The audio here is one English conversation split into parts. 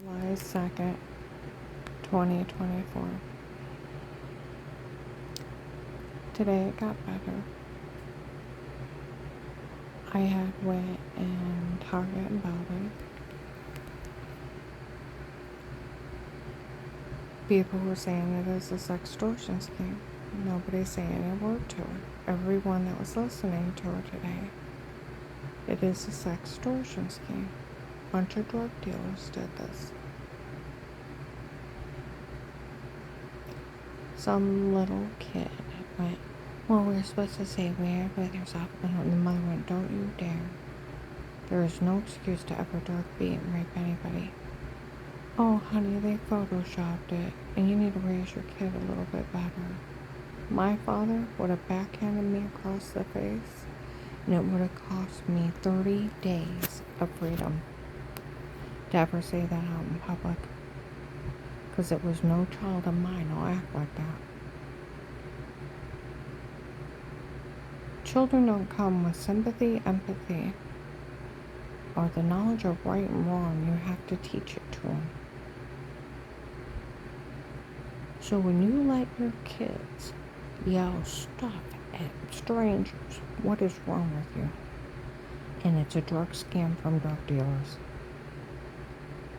July 2nd, 2024. Today it got better. I had went in Target and Bellevue. People were saying it is a sextortion scheme. Nobody's saying a word to it. Everyone that was listening to her today, it is a sextortion scheme. A bunch of drug dealers did this. Some little kid went, well, we're supposed to say weird with yourself. And the mother went, don't you dare. There is no excuse to ever drug, beat, and rape anybody. Oh, honey, they photoshopped it, and you need to raise your kid a little bit better. My father would have backhanded me across the face, and it would have cost me 30 days of freedom to ever say that out in public. Because it was no child of mine. I'll act like that. Children don't come with sympathy, empathy, or the knowledge of right and wrong. You have to teach it to them. So when you let your kids yell stuff at strangers, what is wrong with you? And it's a drug scam from drug dealers.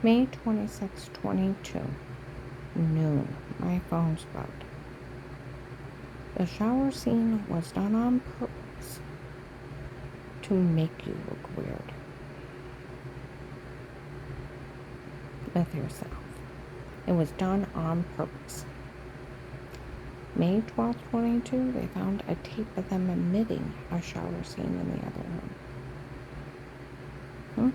May 26, 22, noon. My phone's bugged. The shower scene was done on purpose to make you look weird with yourself. It was done on purpose. May 12, 22, they found a tape of them emitting a shower scene in the other room.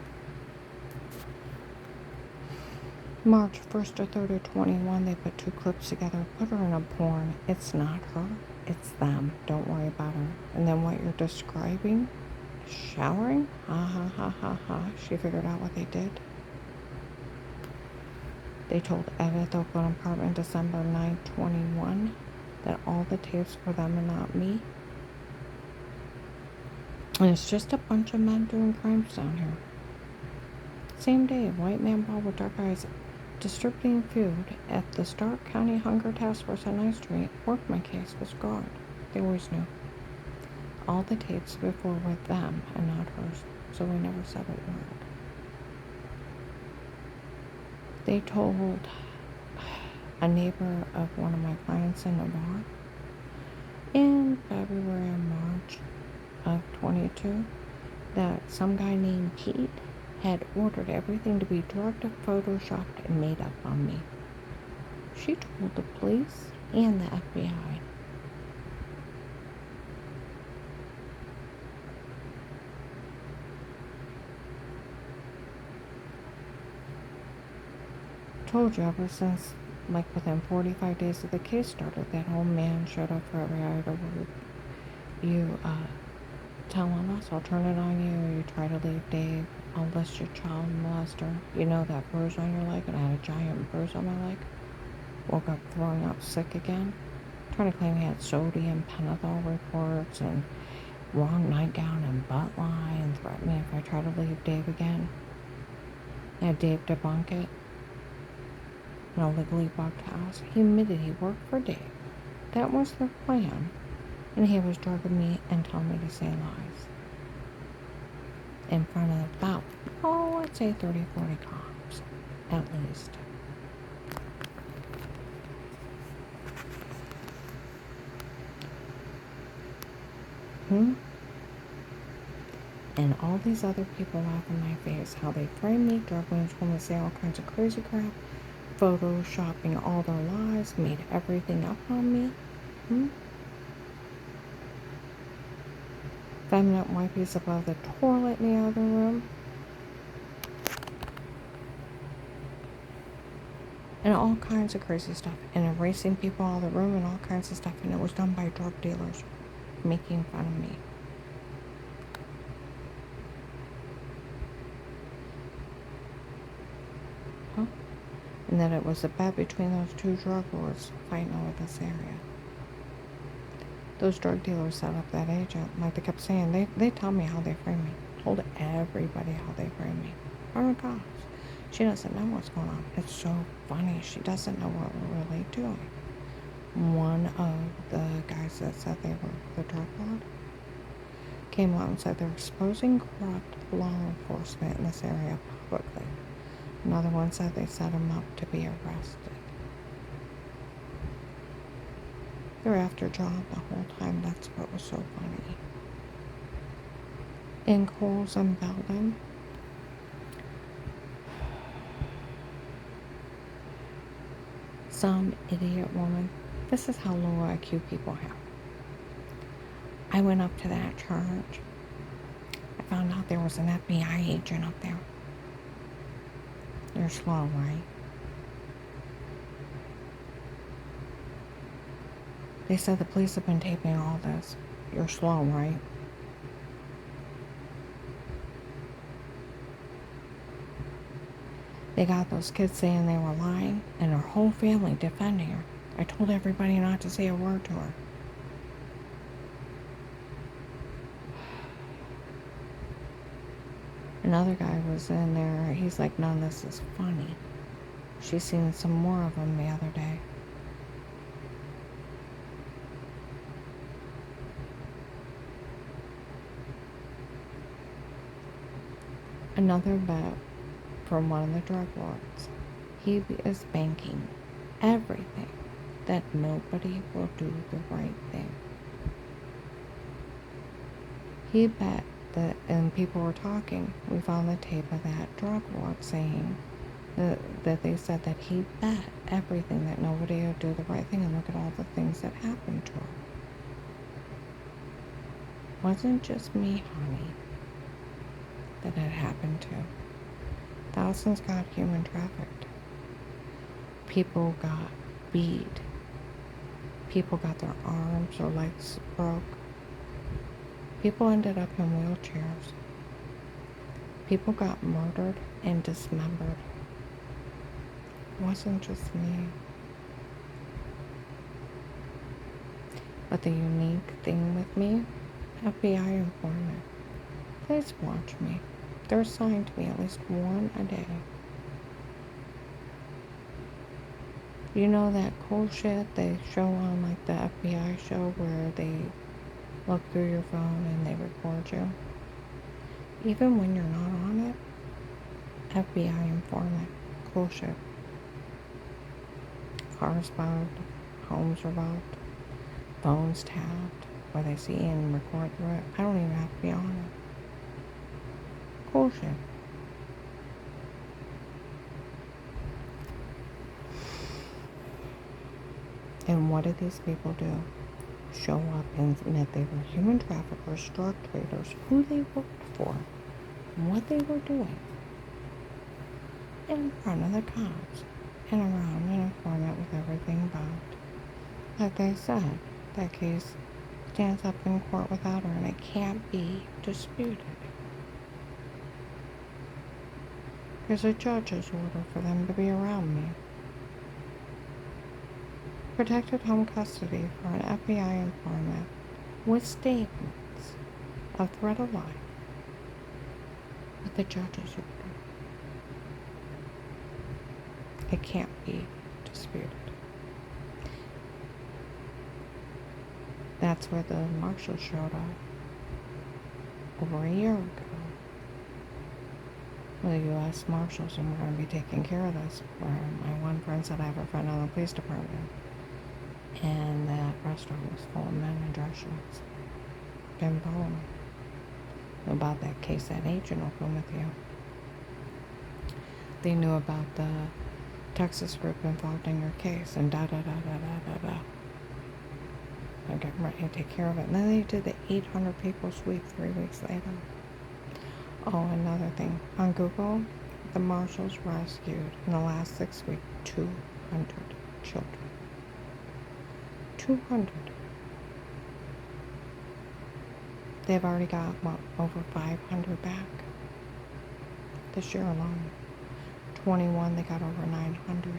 March 1st or 3rd or 21, they put 2 clips together, put her in a porn. It's not her, it's them. Don't worry about her. And then what you're describing, showering? Ha ha ha ha ha. She figured out what they did. They told Edith Oakland Apartment December 9, 21 that all the tapes were them and not me. And it's just a bunch of men doing crimes down here. Same day, a white man bald with dark eyes distributing food at the Stark County Hunger Task Force on 9th Street. Workman case was gone. They always knew. All the tapes before were them and not hers, so we never said a word. They told a neighbor of one of my clients in Navarre in February and March of 22 that some guy named Pete had ordered everything to be drugged, photoshopped, and made up on me. She told the police and the FBI. Told you ever since, like within 45 days of the case started, that old man showed up for every idle word. You tell on us, I'll turn it on you. You try to leave Dave, I'll list your child molester. You know that bruise on your leg? And I had a giant bruise on my leg. Woke up throwing up sick again. Trying to claim he had sodium pentothal reports and wrong nightgown and butt line. Threatened me if I try to leave Dave again. I had Dave debunk it. In a legally bugged house. He admitted he worked for Dave. That was their plan. And he was drugging me and telling me to say lies. In front of about, I'd say 30, 40 cops. At least. And all these other people laugh in my face. How they frame me, drug wings, women say all kinds of crazy crap. Photoshopping all their lies, made everything up on me. Feminine wipes above the toilet in the other room. And all kinds of crazy stuff. And erasing people out of the room and all kinds of stuff. And it was done by drug dealers making fun of me. And that it was a bet between those 2 drug lords fighting over this area. Those drug dealers set up that agent. Like they kept saying, they tell me how they frame me. Told everybody how they frame me. Oh my gosh. She doesn't know what's going on. It's so funny. She doesn't know what we're really doing. One of the guys that said they were the drug lord came out and said they're exposing corrupt law enforcement in this area publicly. Another one said they set him up to be arrested. They're after John the whole time. That's what was so funny. In Coles and Belden, some idiot woman. This is how low IQ people have. I went up to that church. I found out there was an FBI agent up there. You're slow, right? They said the police have been taping all this. You're slow, right? They got those kids saying they were lying, and her whole family defending her. I told everybody not to say a word to her. Another guy was in there. He's like, none of this is funny. She's seen some more of them the other day. Another bet from one of the drug lords. He is banking everything that nobody will do the right thing. He bet that, and people were talking, we found the tape of that drug lord saying that they said that he bet everything that nobody would do the right thing, and look at all the things that happened to him. Wasn't just me, honey, that it happened to. Thousands got human trafficked. People got beat. People got their arms or legs broke. People ended up in wheelchairs. People got murdered and dismembered. It wasn't just me. But the unique thing with me, FBI informant. Please watch me. They're assigned to me at least one a day. You know that cool shit they show on like the FBI show where they look through your phone and they record you? Even when you're not on it, FBI informant. Cool shit. Cars robbed, homes robbed, phones tapped, where they see and record through it. I don't even have to be on it. Cool shit. And what did these people do? Show up and admit they were human traffickers, drug traders, who they worked for, and what they were doing in front of the cops and around an informant with everything bugged. Like they said, that case stands up in court without her and it can't be disputed. There's a judge's order for them to be around me. Protected home custody for an FBI informant with statements of threat of life with the judge's order. It can't be disputed. That's where the marshals showed up over a year ago. Well, the U.S. Marshals, and we're going to be taking care of this. Where my one friend said I have a friend on the police department, and that restaurant was full of men in dress shirts. Didn't follow me. About that case that agent opened with you. They knew about the Texas group involved in your case, and da-da-da-da-da-da-da. They're getting ready to take care of it. And then they did the 800 people sweep 3 weeks later. Oh, another thing. On Google, the marshals rescued in the last 6 weeks 200 children. 200. They've already got, over 500 back this year alone. 21, they got over 900.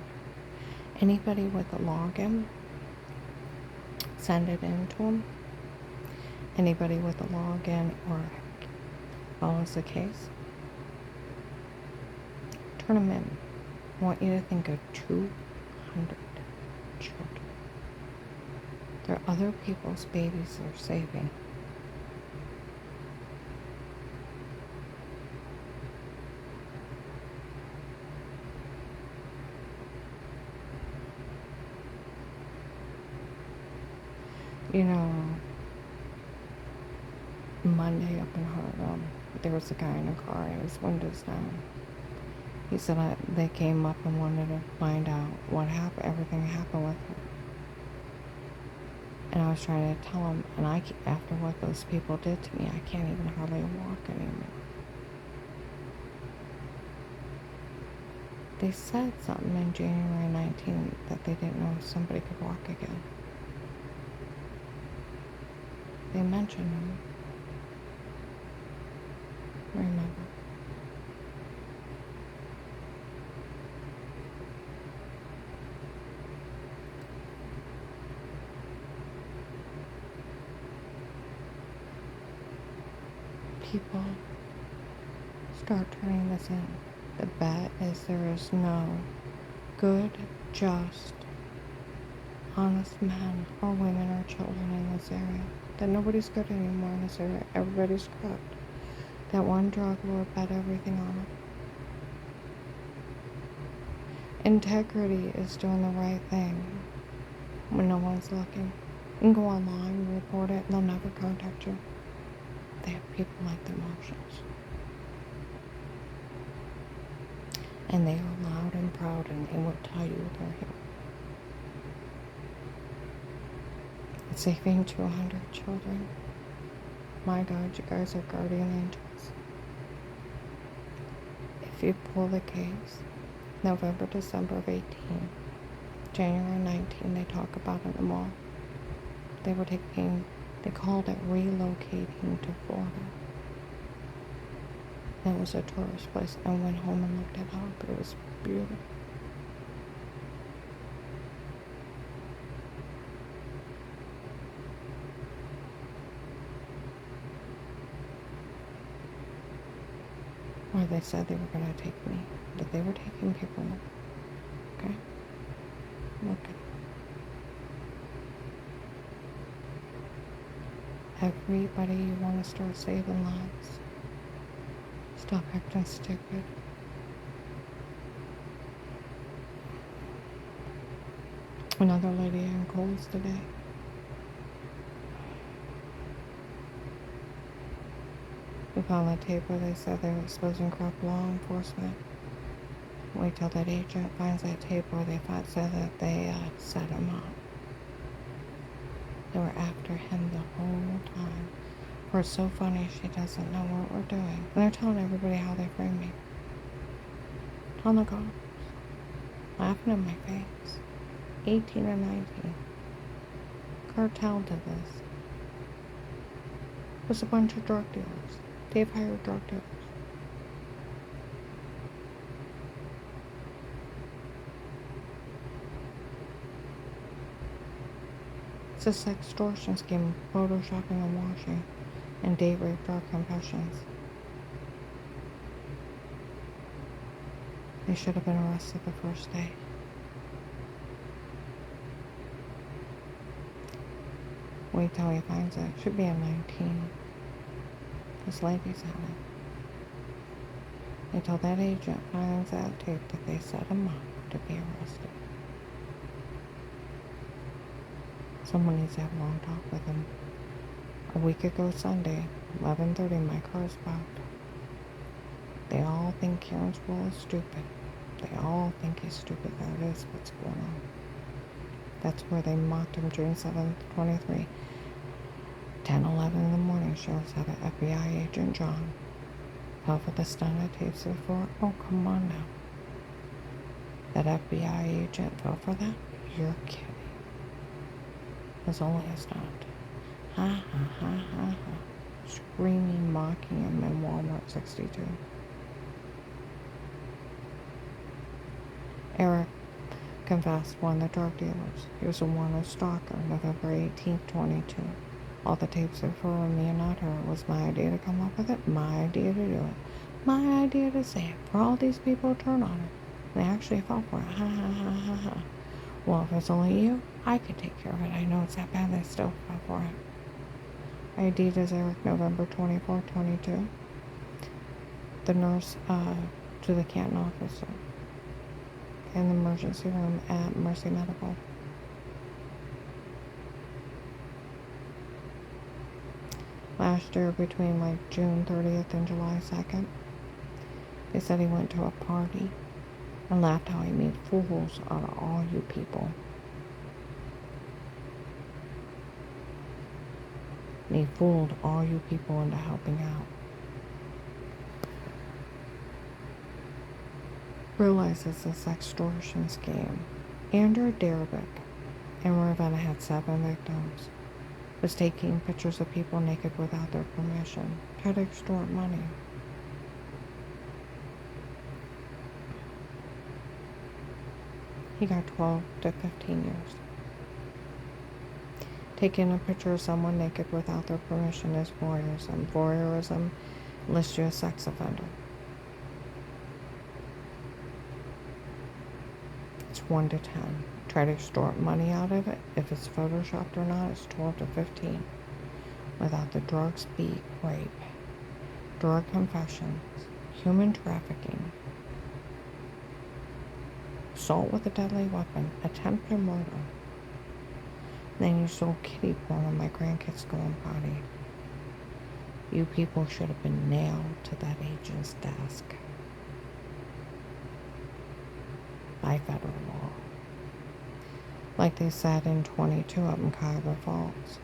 Anybody with a login, send it in to them. Anybody with a login or follows the case, turn them in. I want you to think of 200 children. They're other people's babies they're saving. You know, Monday up in Harlem, there was a guy in a car and his windows down. He said they came up and wanted to find out what happened, everything happened with her. And I was trying to tell him, and after what those people did to me, I can't even hardly walk anymore. They said something in January 19 that they didn't know if somebody could walk again. They mentioned him. Remember. People start turning this in. The bet is there is no good, just, honest men or women or children in this area. That nobody's good anymore in this area. Everybody's corrupt. That one drug lord bet everything on it. Integrity is doing the right thing when no one's looking. You can go online and report it, and they'll never contact you. They have people like the Martians. And they are loud and proud, and they will tell you they're here. It's saving 200 children. My God, you guys are guardian angels. If you pull the case, November, December of 18, January 19, they talk about it in the mall. They called it relocating to Florida. That was a tourist place. I went home and looked it up. It was beautiful. Or they said they were going to take me. That they were taking people. Okay? Look at it. Everybody, you want to start saving lives. Stop acting stupid. Another lady in Kohl's today. We found a tape where they said they were exposing corrupt law enforcement. Wait till that agent finds that tape where they said that they set him up. They were after him the whole time. It's so funny she doesn't know what we're doing. And they're telling everybody how they framed me. Telling the cops. Laughing in my face. 18 or 19. Cartel did this. It was a bunch of drug dealers. They've hired drug dealers. It's a sextortion scheme, photoshopping and washing, and date rape drug confessions. They should have been arrested the first day. Wait till he finds it. Should be a 19. This lady's on it. Until that agent finds that tape that they set him up to be arrested. Someone needs to have a long talk with him. A week ago Sunday, 11:30, my car's parked. They all think Cairnsville is stupid. They all think he's stupid. That is what's going on. That's where they mocked him June 7th, 23. 10:11 in the morning shows how the FBI agent John fell for the stunt of tapes before. Oh, come on now. That FBI agent fell for that? You're kidding. It was only a stunt. Ha ha ha ha ha. Screaming, mocking him in Walmart 62. Eric confessed one of the drug dealers. He was a wanted stalker, November 18th, 22. All the tapes are for me and not her. It was my idea to come up with it, my idea to do it. My idea to say it for all these people to turn on it. They actually fell for it. Ha ha ha ha ha. Well, if it's only you, I could take care of it. I know it's that bad. They still fell for it. ID is Eric, November 24, 22. The nurse to the Canton officer in the emergency room at Mercy Medical. Last year, between like June 30th and July 2nd, they said he went to a party and laughed how he made fools out of all you people. And he fooled all you people into helping out. Realize it's a sextortion scheme. Andrew Darabic in Ravenna had 7 victims. Was taking pictures of people naked without their permission. Tried to extort money. He got 12 to 15 years. Taking a picture of someone naked without their permission is voyeurism. Voyeurism lists you as a sex offender. It's 1 to 10. Try to extort money out of it. If it's photoshopped or not, it's 12 to 15. Without the drugs, beat, rape, drug confessions, human trafficking, assault with a deadly weapon, attempted murder. Then you sold kitty porn on my grandkids going potty. You people should have been nailed to that agent's desk by federal law. Like they said in 22 up in Cuyahoga Falls.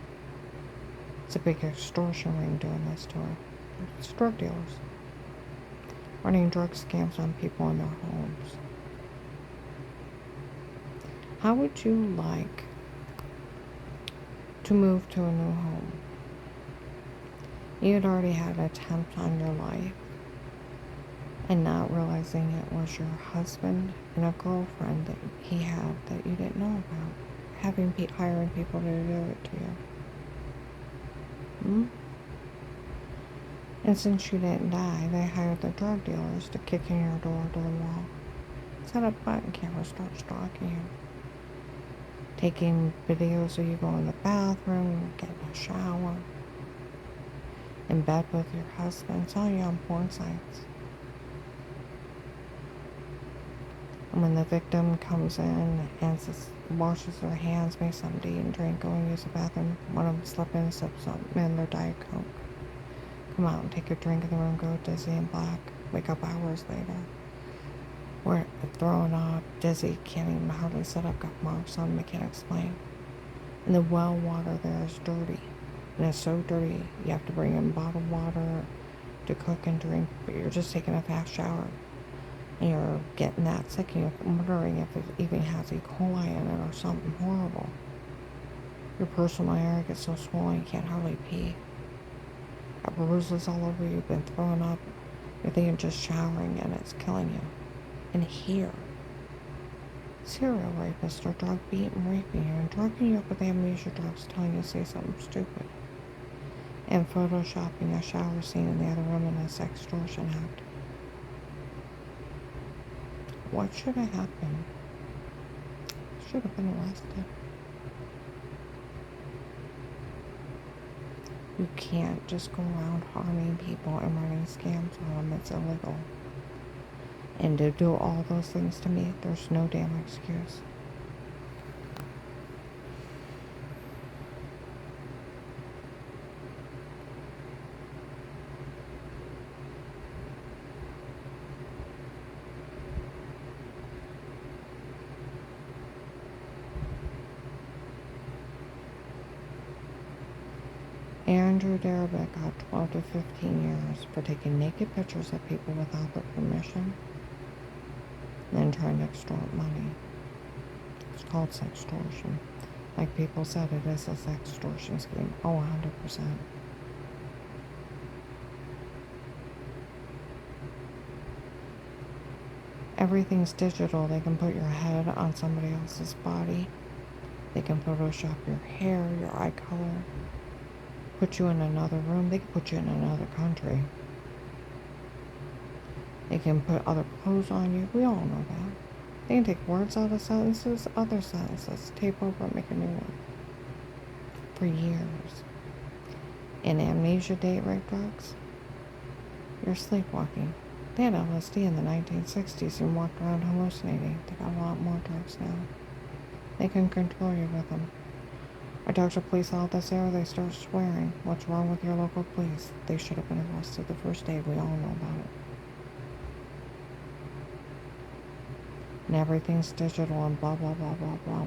It's a big extortion ring doing this to her. It's drug dealers running drug scams on people in their homes. How would you like to move to a new home? You had already had an attempt on your life, and not realizing it was your husband and a girlfriend that he had that you didn't know about, hiring people to do it to you. And since you didn't die, they hired the drug dealers to kick in your door to the wall, set up button cameras, start stalking you, taking videos of you going to the bathroom, getting a shower, in bed with your husband, selling you on porn sites. And when the victim comes in and washes their hands, makes something to eat and drink, go and use the bathroom, one of them slip in and sip something in their Diet Coke. Come out and take a drink in the room, go dizzy and black, wake up hours later. We're throwing up, dizzy, can't even hardly sit up, got marks on them, can't explain. And the well water there is dirty. And it's so dirty, you have to bring in bottled water to cook and drink, but you're just taking a fast shower. And you're getting that sick, and you're wondering if it even has E. coli in it or something horrible. Your personal area gets so swollen you can't hardly pee. Got bruises all over you, you've been throwing up. You're thinking just showering and it's killing you. And here, serial rapists are drug beating, raping you, and drugging you up with amnesia drugs, telling you to say something stupid. And photoshopping a shower scene in the other room in a sextortion act. What should have happened? Should have been arrested. You can't just go around harming people and running scams on them. It's illegal. And to do all those things to me, there's no damn excuse. Andrew Darabic got 12 to 15 years for taking naked pictures of people without their permission and then trying to extort money. It's called sextortion. Like people said, it is a sextortion scheme. Oh, 100%. Everything's digital. They can put your head on somebody else's body. They can Photoshop your hair, your eye color, put you in another room. They could put you in another country. They can put other clothes on you. We all know that. They can take words out of sentences, other sentences, tape over and make a new one. For years. In amnesia date rape drugs, you're sleepwalking. They had LSD in the 1960s and walked around hallucinating. They got a lot more drugs now. They can control you with them. I talk to police out this area, they start swearing. What's wrong with your local police? They should have been arrested the first day. We all know about it. And everything's digital and blah, blah, blah, blah, blah.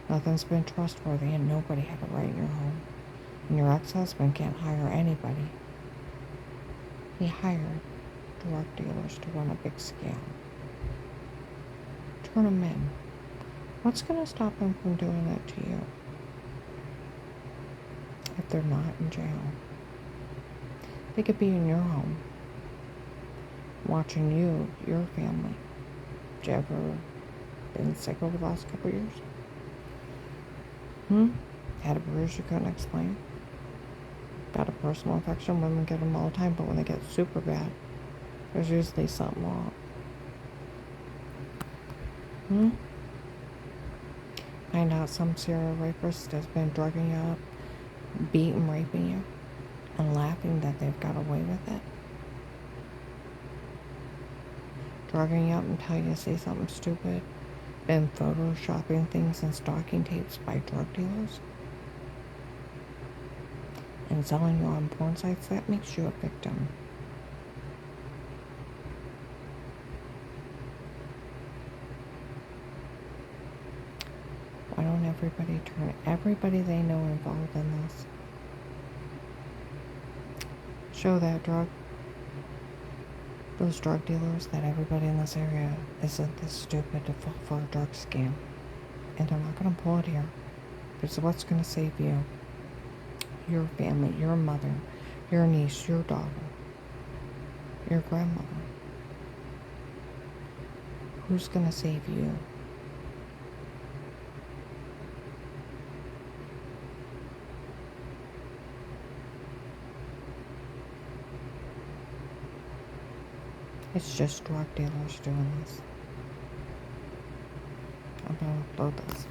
Nothing's been trustworthy and nobody had a right in your home. And your ex-husband can't hire anybody. He hired drug dealers to run a big scam. Turn them in. What's going to stop them from doing it to you? If they're not in jail. They could be in your home. Watching you, your family. Have you ever been sick over the last couple of years? Had a bruise you couldn't explain? Got a personal infection? Women get them all the time, but when they get super bad, there's usually something wrong. Find out some serial rapist has been drugging you up, beating, raping you, and laughing that they've got away with it. Drugging you up until you say something stupid. Been photoshopping things and stalking tapes by drug dealers. And selling you on porn sites. That makes you a victim. Why don't everybody turn everybody they know involved in this? Show that those drug dealers that everybody in this area isn't this stupid to fall for a drug scam. And they're not going to pull it here. Because what's going to save you? Your family, your mother, your niece, your daughter, your grandmother. Who's going to save you? It's just drug dealers doing this. I'm going to upload this.